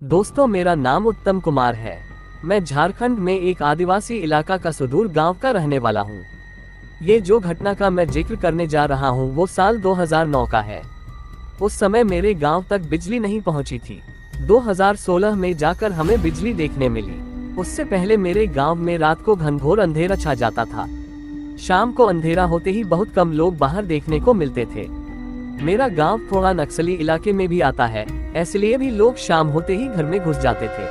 दोस्तों, मेरा नाम उत्तम कुमार है। मैं झारखंड में एक आदिवासी इलाका का सुदूर गांव का रहने वाला हूं। ये जो घटना का मैं जिक्र करने जा रहा हूं वो साल 2009 का है। उस समय मेरे गांव तक बिजली नहीं पहुंची थी। 2016 में जाकर हमें बिजली देखने मिली। उससे पहले मेरे गांव में रात को घनघोर अंधेरा छा जाता था। शाम को अंधेरा होते ही बहुत कम लोग बाहर देखने को मिलते थे। मेरा गांव थोड़ा नक्सली इलाके में भी आता है, इसलिए भी लोग शाम होते ही घर में घुस जाते थे।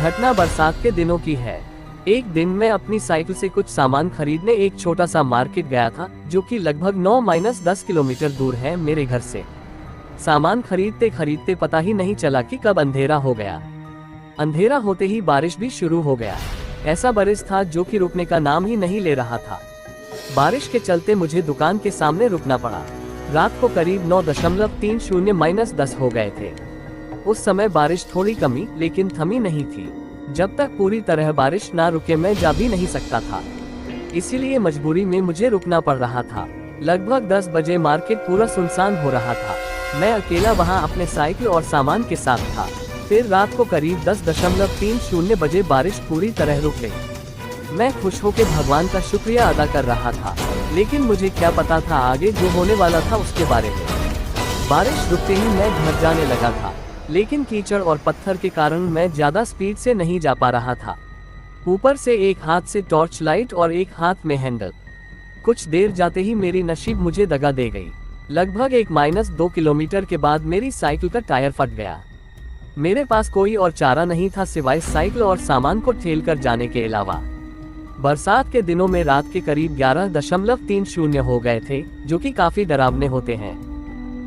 घटना बरसात के दिनों की है। एक दिन मैं अपनी साइकिल से कुछ सामान खरीदने एक छोटा सा मार्केट गया था, जो कि लगभग 9-10 किलोमीटर दूर है मेरे घर से। सामान खरीदते खरीदते पता ही नहीं चला कि कब अंधेरा हो गया। अंधेरा होते ही बारिश भी शुरू हो गया। ऐसा बारिश था जो कि रुकने का नाम ही नहीं ले रहा था। बारिश के चलते मुझे दुकान के सामने रुकना पड़ा। रात को करीब 9.30-10 हो गए थे। उस समय बारिश थोड़ी कमी लेकिन थमी नहीं थी। जब तक पूरी तरह बारिश ना रुके मैं जा भी नहीं सकता था, इसीलिए मजबूरी में मुझे रुकना पड़ रहा था। लगभग 10 बजे मार्केट पूरा सुनसान हो रहा था। मैं अकेला वहां अपने साइकिल और सामान के साथ था। फिर रात को करीब 10.30 बजे बारिश पूरी तरह रुक गई। मैं खुश होकर भगवान का शुक्रिया अदा कर रहा था, लेकिन मुझे क्या पता था आगे जो होने वाला था उसके बारे में। बारिश रुकते ही मैं घर जाने लगा था, लेकिन कीचड़ और पत्थर के कारण मैं ज्यादा स्पीड से नहीं जा पा रहा था। ऊपर से एक हाथ से टॉर्च लाइट और एक हाथ में हैंडल। कुछ देर जाते ही मेरी नसीब मुझे दगा दे गई। लगभग 1-2 किलोमीटर के बाद मेरी साइकिल का टायर फट गया। मेरे पास कोई और चारा नहीं था सिवाय साइकिल और सामान को ठेल कर जाने के अलावा। बरसात के दिनों में रात के करीब 11.30 हो गए थे, जो कि काफी डरावने होते हैं।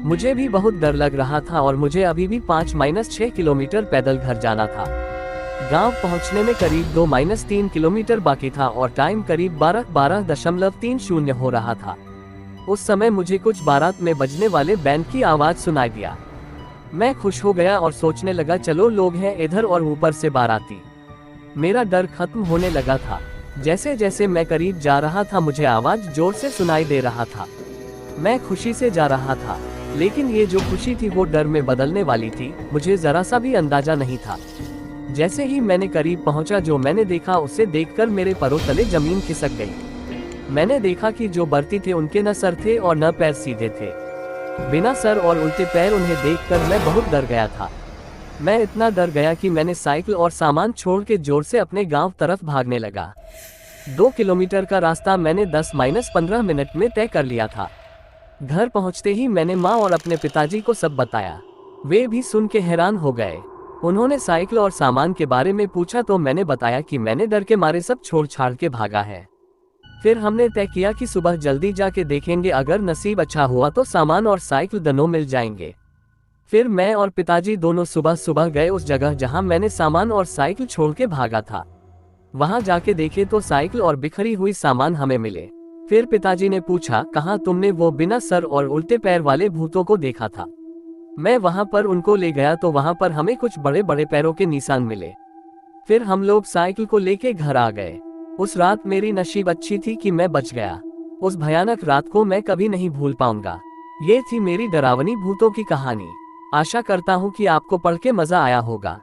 मुझे भी बहुत डर लग रहा था और मुझे अभी भी 5-6 किलोमीटर पैदल घर जाना था। गांव पहुंचने में करीब 2-3 किलोमीटर बाकी था और टाइम करीब 12.30 हो रहा था। उस समय मुझे कुछ बारात में बजने वाले बैंड की आवाज सुनाई दिया। मैं खुश हो गया और सोचने लगा चलो लोग हैं इधर और ऊपर से बाराती। मेरा डर खत्म होने लगा था। जैसे जैसे मैं करीब जा रहा था मुझे आवाज जोर से सुनाई दे रहा था। मैं खुशी से जा रहा था, लेकिन ये जो खुशी थी वो डर में बदलने वाली थी, मुझे जरा सा भी अंदाजा नहीं था। जैसे ही मैंने करीब पहुंचा जो मैंने देखा उसे देखकर मेरे पैरों तले जमीन खिसक गई। मैंने देखा कि जो बर्ती थे उनके न सर थे और न पैर सीधे थे। बिना सर और उल्टे पैर उन्हें देखकर मैं बहुत डर गया था। मैं इतना डर गया कि मैंने साइकिल और सामान छोड़ के जोर से अपने गांव तरफ भागने लगा। 2 किलोमीटर का रास्ता मैंने 10-15 मिनट में तय कर लिया था। घर पहुंचते ही मैंने माँ और अपने पिताजी को सब बताया। वे भी सुन के हैरान हो गए। उन्होंने साइकिल और सामान के बारे में पूछा तो मैंने बताया कि मैंने डर के मारे सब छोड़ छाड़ के भागा है। फिर हमने तय किया कि सुबह जल्दी जाके देखेंगे, अगर नसीब अच्छा हुआ तो सामान और साइकिल दोनों मिल जाएंगे। फिर मैं और पिताजी दोनों सुबह सुबह गए उस जगह जहां मैंने सामान और साइकिल छोड़ के भागा था। वहां जाके देखे तो साइकिल और बिखरी हुई सामान हमें मिले। फिर पिताजी ने पूछा कहाँ तुमने वो बिना सर और उल्टे पैर वाले भूतों को देखा था। मैं वहां पर उनको ले गया तो वहां पर हमें कुछ बड़े बड़े पैरों के निशान मिले। फिर हम लोग साइकिल को लेके घर आ गए। उस रात मेरी नसीब अच्छी थी कि मैं बच गया। उस भयानक रात को मैं कभी नहीं भूल पाऊंगा। ये थी मेरी डरावनी भूतों की कहानी। आशा करता हूँ कि आपको पढ़ के मजा आया होगा।